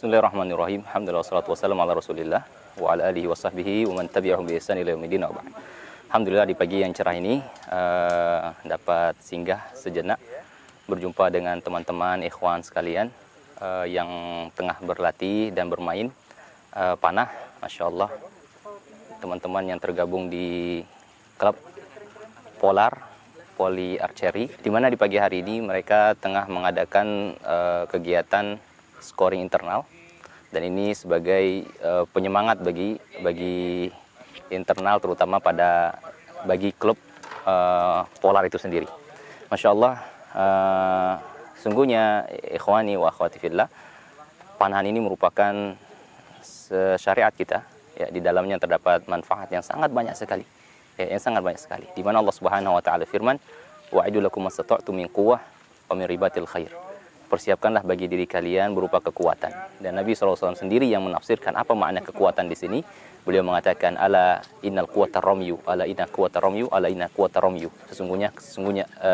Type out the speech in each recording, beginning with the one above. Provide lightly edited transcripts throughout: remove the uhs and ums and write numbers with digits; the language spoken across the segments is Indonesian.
Bismillahirrahmanirrahim. Alhamdulillah wassalatu wassalamu ala Rasulillah wa ala alihi wa sahbihi wa man tabi'ahum bi ihsan ila yaumil din. Alhamdulillah di pagi yang cerah ini dapat singgah sejenak berjumpa dengan teman-teman ikhwan sekalian yang tengah berlatih dan bermain panah. Masya Allah, teman-teman yang tergabung di klub Poly Archery, di mana di pagi hari ini mereka tengah mengadakan kegiatan scoring internal, dan ini sebagai penyemangat bagi internal, terutama bagi klub Polar itu sendiri. Masya Allah, sungguhnya ikhwani wa akhwati fillah, panahan ini merupakan syariat kita, ya, di dalamnya terdapat manfaat yang sangat banyak sekali, di mana Allah Subhanahu wa taala firman, wa'idu lakum mastata'tum min quwwah wa min ribatil khair. Persiapkanlah bagi diri kalian berupa kekuatan. Dan Nabi SAW sendiri yang menafsirkan apa makna kekuatan di sini. Beliau mengatakan, ala innal quwwata ramyu, ala inna quwwata ramyu, ala inna quwwata ramyu. Sesungguhnya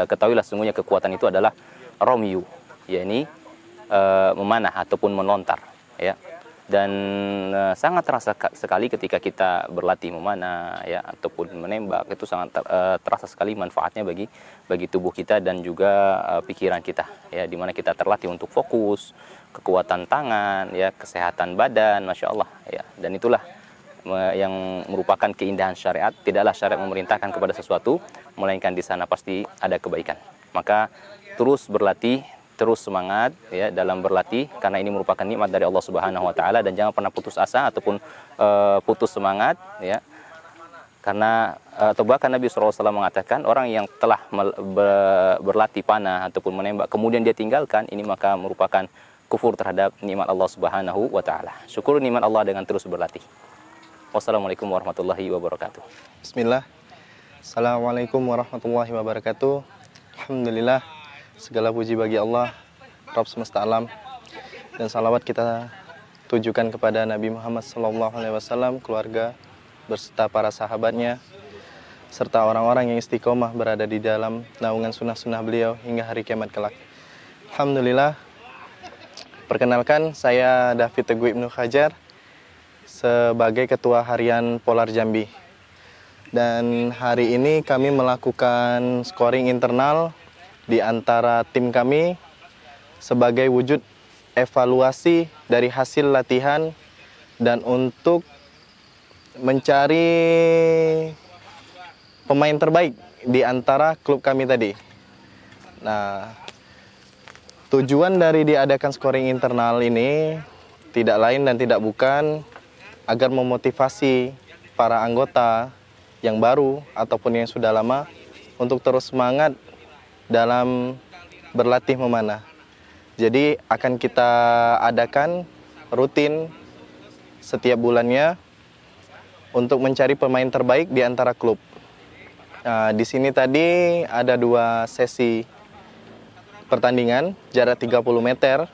ketahuilah sesungguhnya kekuatan itu adalah ramyu, yakni memanah ataupun melontar, ya. Dan sangat terasa sekali ketika kita berlatih memanah, ya, ataupun menembak, itu sangat terasa sekali manfaatnya bagi tubuh kita dan juga pikiran kita, ya, dimana kita terlatih untuk fokus, kekuatan tangan, ya, kesehatan badan, masya Allah, ya. Dan itulah yang merupakan keindahan syariat. Tidaklah syariat memerintahkan kepada sesuatu melainkan di sana pasti ada kebaikan. Maka terus berlatih, terus semangat, ya, dalam berlatih, karena ini merupakan nikmat dari Allah Subhanahu wa taala, dan jangan pernah putus asa ataupun putus semangat, ya. Karena atau bahkan Nabi SAW mengatakan, orang yang telah berlatih panah ataupun menembak kemudian dia tinggalkan, ini maka merupakan kufur terhadap nikmat Allah Subhanahu wa taala. Syukur nikmat Allah dengan terus berlatih. Wassalamualaikum warahmatullahi wabarakatuh. Bismillah. Assalamualaikum warahmatullahi wabarakatuh. Alhamdulillah, segala puji bagi Allah, Rabb semesta alam, dan salawat kita tujukan kepada Nabi Muhammad SAW, keluarga, berserta para sahabatnya, serta orang-orang yang istiqomah berada di dalam naungan sunnah-sunnah beliau hingga hari kiamat kelak. Alhamdulillah, perkenalkan, saya David Teguh Ibnu Hajar sebagai Ketua Harian Polar Jambi. Dan hari ini kami melakukan scoring internal di antara tim kami sebagai wujud evaluasi dari hasil latihan dan untuk mencari pemain terbaik di antara klub kami tadi. Nah, tujuan dari diadakan scoring internal ini tidak lain dan tidak bukan agar memotivasi para anggota yang baru ataupun yang sudah lama untuk terus semangat dalam berlatih memanah. Jadi akan kita adakan rutin setiap bulannya untuk mencari pemain terbaik di antara klub. Nah, di sini tadi ada 2 sesi pertandingan, jarak 30 meter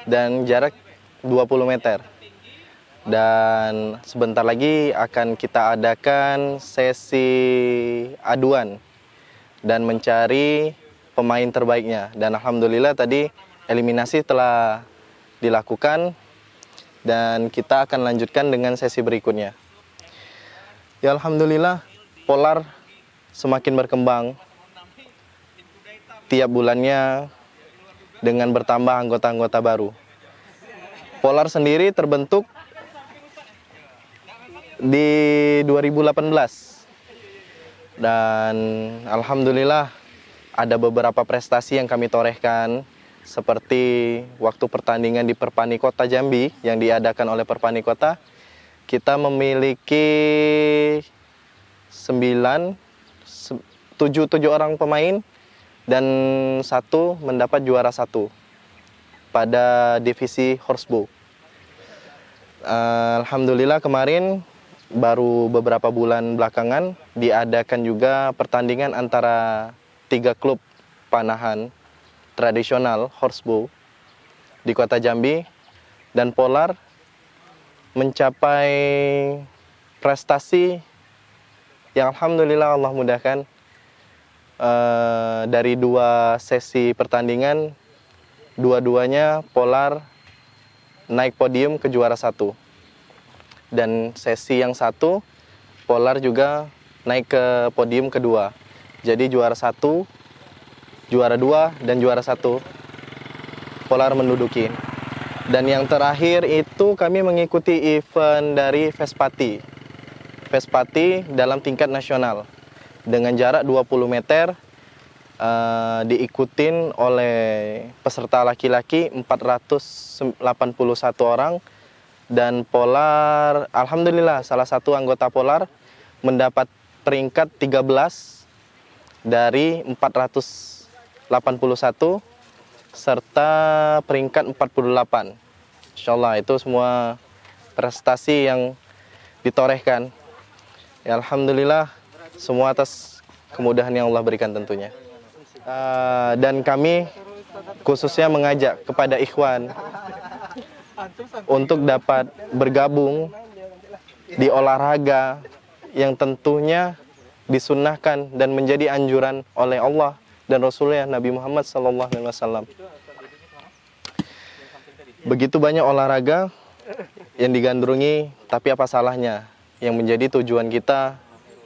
dan jarak 20 meter. Dan sebentar lagi akan kita adakan sesi aduan dan mencari pemain terbaiknya. Dan alhamdulillah tadi eliminasi telah dilakukan dan kita akan lanjutkan dengan sesi berikutnya. Ya, alhamdulillah, Polar semakin berkembang tiap bulannya dengan bertambah anggota-anggota baru. Polar sendiri terbentuk di 2018 dan alhamdulillah ada beberapa prestasi yang kami torehkan, seperti waktu pertandingan di Perpani Kota Jambi yang diadakan oleh Perpani Kota, kita memiliki 7 orang pemain dan 1 mendapat juara 1 pada divisi horsebow. Alhamdulillah kemarin baru beberapa bulan belakangan diadakan juga pertandingan antara 3 klub panahan tradisional horsebow di Kota Jambi, dan Polar mencapai prestasi yang alhamdulillah Allah mudahkan. Dari 2 sesi pertandingan, dua-duanya Polar naik podium ke juara 1. Dan sesi yang satu, Polar juga naik ke podium kedua. Jadi juara 1, juara 2, dan juara 1 Polar menduduki. Dan yang terakhir itu kami mengikuti event dari Vespati. Vespati dalam tingkat nasional. Dengan jarak 20 meter, diikutin oleh peserta laki-laki 481 orang. Dan Polar, alhamdulillah salah satu anggota Polar mendapat peringkat 13 dari 481 serta peringkat 48. Insyaallah itu semua prestasi yang ditorehkan. Ya, alhamdulillah semua atas kemudahan yang Allah berikan tentunya. Dan kami khususnya mengajak kepada ikhwan untuk dapat bergabung di olahraga yang tentunya disunnahkan dan menjadi anjuran oleh Allah dan Rasulnya Nabi Muhammad SAW. Begitu banyak olahraga yang digandrungi, tapi apa salahnya yang menjadi tujuan kita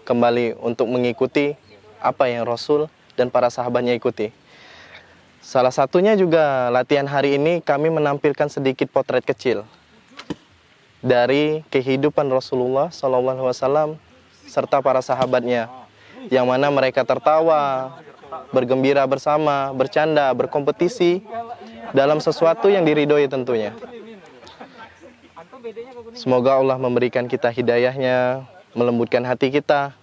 kembali untuk mengikuti apa yang Rasul dan para sahabatnya ikuti. Salah satunya juga latihan hari ini kami menampilkan sedikit potret kecil dari kehidupan Rasulullah SAW serta para sahabatnya, yang mana mereka tertawa, bergembira bersama, bercanda, berkompetisi dalam sesuatu yang diridhoi tentunya. Semoga Allah memberikan kita hidayahnya, melembutkan hati kita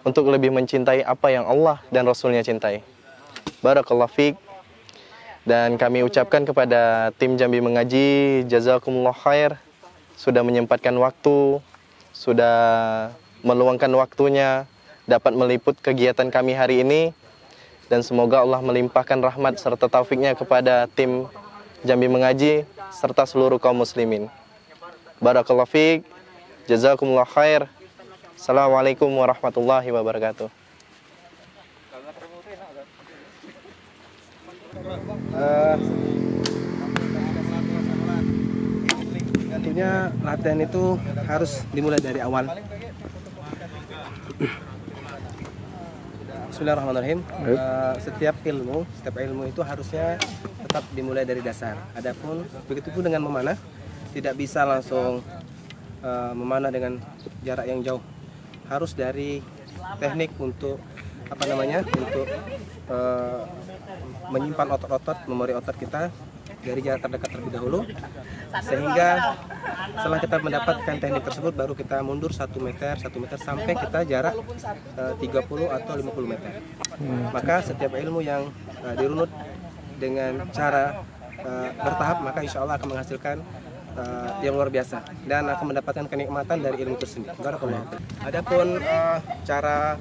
untuk lebih mencintai apa yang Allah dan Rasulnya cintai. Barakallahu fiik. Dan kami ucapkan kepada tim Jambi Mengaji, jazakumullah khair, sudah menyempatkan waktu, sudah meluangkan waktunya, dapat meliput kegiatan kami hari ini. Dan semoga Allah melimpahkan rahmat serta taufiknya kepada tim Jambi Mengaji serta seluruh kaum muslimin. Barakallahu fiik, jazakumullah khair. Assalamualaikum warahmatullahi wabarakatuh. Tentunya latihan itu harus dimulai dari awal. Bismillahirrahmanirrahim. Setiap ilmu itu harusnya tetap dimulai dari dasar. Adapun begitu pun dengan memanah, tidak bisa langsung memanah dengan jarak yang jauh. Harus dari teknik untuk untuk menyimpan otot-otot, memori otot kita dari jarak terdekat terlebih dahulu, sehingga setelah kita mendapatkan teknik tersebut baru kita mundur 1 meter sampai kita jarak 30 atau 50 meter. Maka setiap ilmu yang dirunut dengan cara bertahap, maka insya Allah akan menghasilkan yang luar biasa dan akan mendapatkan kenikmatan dari ilmu tersebut. Adapun cara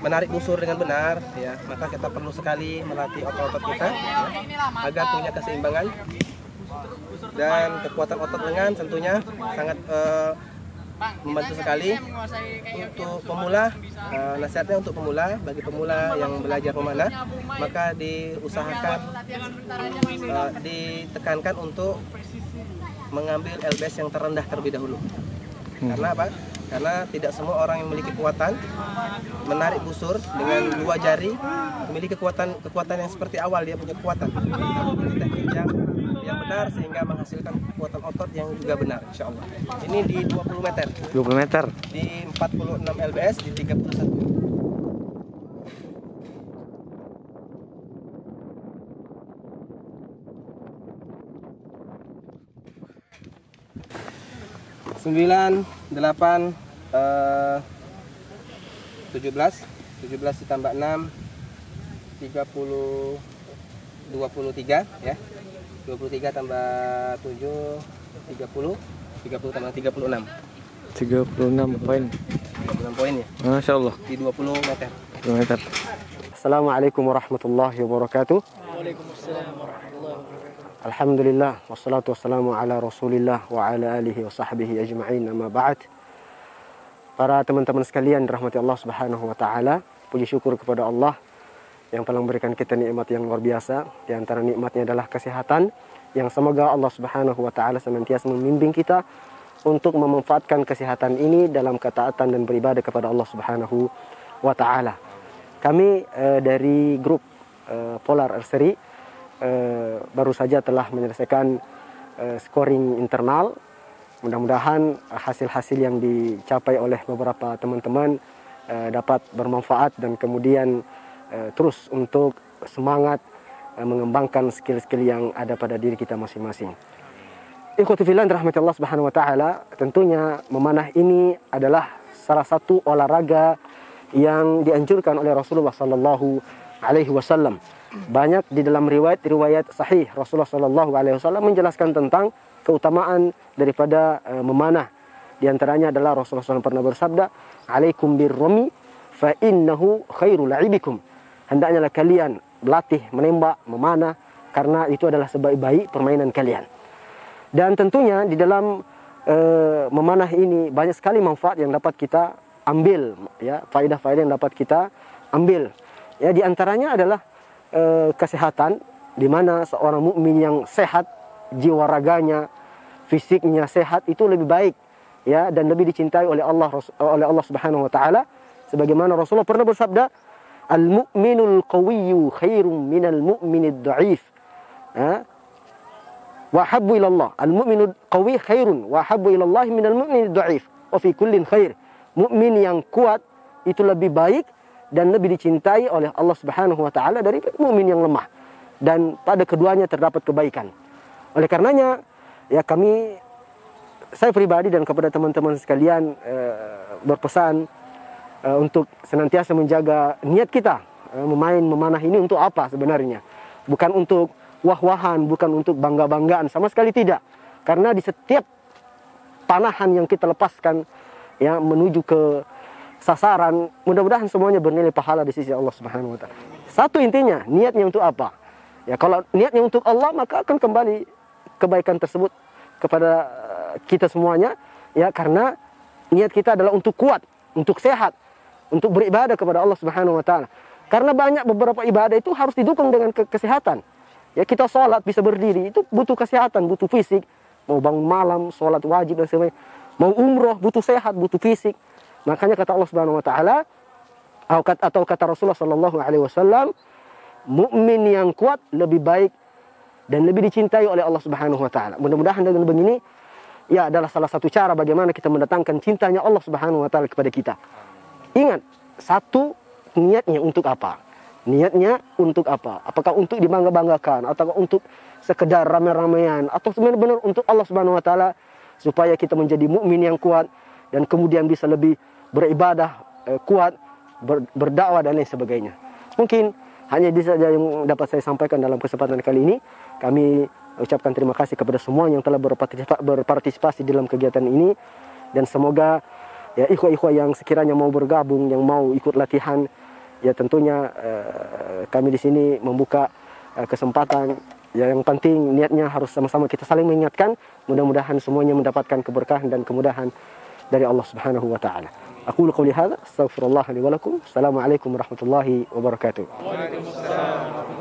menarik busur dengan benar, ya, maka kita perlu sekali melatih otot-otot kita, ya, agar punya keseimbangan dan kekuatan otot lengan tentunya sangat membantu sekali untuk pemula. Nasihatnya untuk pemula, bagi pemula yang belajar memanah, maka diusahakan ditekankan untuk mengambil LBS yang terendah terlebih dahulu. Karena apa? Karena tidak semua orang yang memiliki kekuatan menarik busur dengan 2 jari memiliki kekuatan yang seperti awal dia punya kekuatan. Teknik yang benar sehingga menghasilkan kekuatan otot yang juga benar, insya Allah. Ini di 20 meter. 20 meter. Di 46 LBS di 31. Sembilan, 8, 17 ditambah 6, 30, 23 ya. 23 tambah 7, 30 tambah 36. 36 poin. 36 poin ya. Masya Allah. Di 20 meter. 20 meter. Assalamualaikum warahmatullahi wabarakatuh. Waalaikumsalam warahmatullahi wabarakatuh. Alhamdulillah, wassalatu wassalamu ala rasulillah wa ala alihi wa sahbihi ajma'in, amma ba'd. Para teman-teman sekalian dirahmati Allah subhanahu wa ta'ala, puji syukur kepada Allah yang telah memberikan kita nikmat yang luar biasa. Di antara nikmatnya adalah kesehatan, yang semoga Allah Subhanahu wa taala senantiasa membimbing kita untuk memanfaatkan kesehatan ini dalam ketaatan dan beribadah kepada Allah Subhanahu wa taala. Kami dari grup Polar Erseri baru saja telah menyelesaikan scoring internal. Mudah-mudahan hasil-hasil yang dicapai oleh beberapa teman-teman dapat bermanfaat dan kemudian terus untuk semangat mengembangkan skill-skill yang ada pada diri kita masing-masing. Ikhwati fillah rahmati Allah Subhanahu wa taala, tentunya memanah ini adalah salah satu olahraga yang dianjurkan oleh Rasulullah sallallahu alaihi wasallam. Banyak di dalam riwayat sahih Rasulullah sallallahu alaihi wasallam menjelaskan tentang keutamaan daripada memanah. Di antaranya adalah Rasulullah SAW pernah bersabda, "Alaikum birrami fa innahu khairul la'ibikum." Hendaknya kalian berlatih menembak, memanah, karena itu adalah sebaik-baik permainan kalian. Dan tentunya di dalam memanah ini banyak sekali manfaat yang dapat kita ambil, ya, faedah-faedah yang dapat kita ambil. Ya, di antaranya adalah kesehatan, di mana seorang mukmin yang sehat, jiwa raganya, fisiknya sehat itu lebih baik, ya, dan lebih dicintai oleh Allah Subhanahu wa taala, sebagaimana Rasulullah pernah bersabda, "Al-mu'minul qawiyyu khairum minal mu'minid dha'if." Wa habbu ila Allah. Al-mu'minul qawi khairun wa habbu ila Allah minal mu'minid dha'if. Wa fi kullin khair. Mukmin yang kuat itu lebih baik dan lebih dicintai oleh Allah Subhanahu wa taala dari mukmin yang lemah. Dan pada keduanya terdapat kebaikan. Oleh karenanya, ya, saya pribadi dan kepada teman-teman sekalian berpesan untuk senantiasa menjaga niat kita memanah ini untuk apa sebenarnya. Bukan untuk wah-wahan, bukan untuk bangga-banggaan, sama sekali tidak. Karena di setiap panahan yang kita lepaskan, ya, menuju ke sasaran, mudah-mudahan semuanya bernilai pahala di sisi Allah Subhanahu wa taala. Satu intinya, niatnya untuk apa? Ya, kalau niatnya untuk Allah, maka akan kembali kebaikan tersebut kepada kita semuanya, ya, karena niat kita adalah untuk kuat, untuk sehat, untuk beribadah kepada Allah Subhanahu wa taala. Karena banyak beberapa ibadah itu harus didukung dengan kesehatan. Ya, kita sholat bisa berdiri, itu butuh kesehatan, butuh fisik. Mau bangun malam, sholat wajib dan sebagainya. Mau umroh, butuh sehat, butuh fisik. Makanya kata Allah Subhanahu wa taala, atau kata Rasulullah sallallahu alaihi wasallam, mukmin yang kuat lebih baik dan lebih dicintai oleh Allah Subhanahu wa taala. Mudah-mudahan dengan begini, ya, adalah salah satu cara bagaimana kita mendatangkan cintanya Allah Subhanahu wa taala kepada kita. Ingat, satu, niatnya untuk apa? Niatnya untuk apa? Apakah untuk dibangga-banggakan, atau untuk sekedar rame-ramean, atau benar-benar untuk Allah Subhanahu wa taala, supaya kita menjadi mukmin yang kuat dan kemudian bisa lebih beribadah kuat, berdakwah dan lain sebagainya. Mungkin hanya itu saja yang dapat saya sampaikan dalam kesempatan kali ini. Kami ucapkan terima kasih kepada semua yang telah berpartisipasi dalam kegiatan ini, dan semoga, ya, ikhwah-ikhwah yang sekiranya mau bergabung, yang mau ikut latihan, ya, tentunya kami di sini membuka kesempatan. Ya, yang penting niatnya harus sama-sama kita saling mengingatkan. Mudah-mudahan semuanya mendapatkan keberkahan dan kemudahan dari Allah Subhanahu wa taala. Aqulu qouli hadza, astaghfirullah li wa lakum. Assalamualaikum warahmatullahi wabarakatuh. Waalaikumsalam.